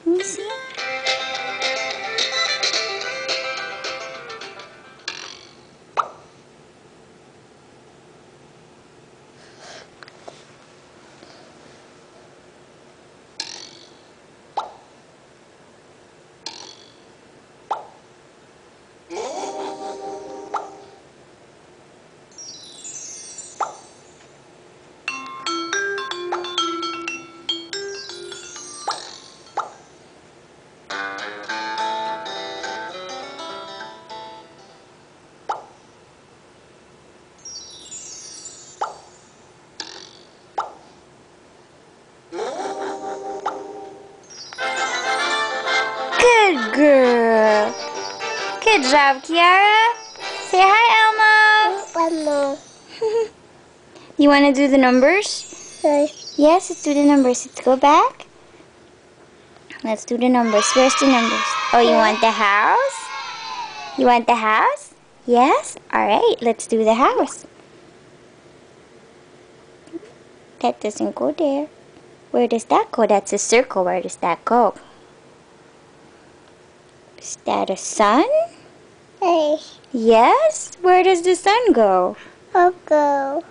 Let me see. Good girl. Good job, Kiara. Say hi, Elmo. One more. You want to do the numbers? Yes. Yes, let's do the numbers. Let's go back. Let's do the numbers. Where's the numbers? Oh, you want the house? You want the house? Yes? Alright, let's do the house. That doesn't go there. Where does that go? That's a circle. Where does that go? Is that a sun? Hey. Yes? Where does the sun go? I'll go.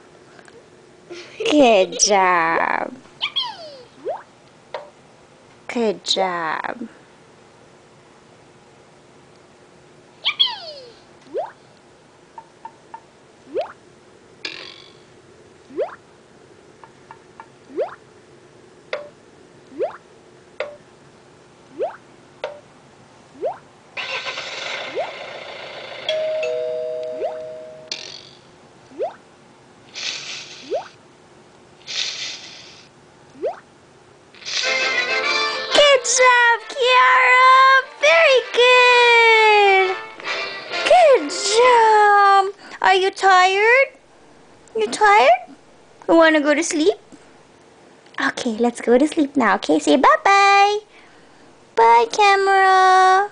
Good job. Good job. Good job, Kiara! Very good! Good job! Are you tired? You tired? You want to go to sleep? Okay, let's go to sleep now. Okay, say bye-bye. Bye, camera.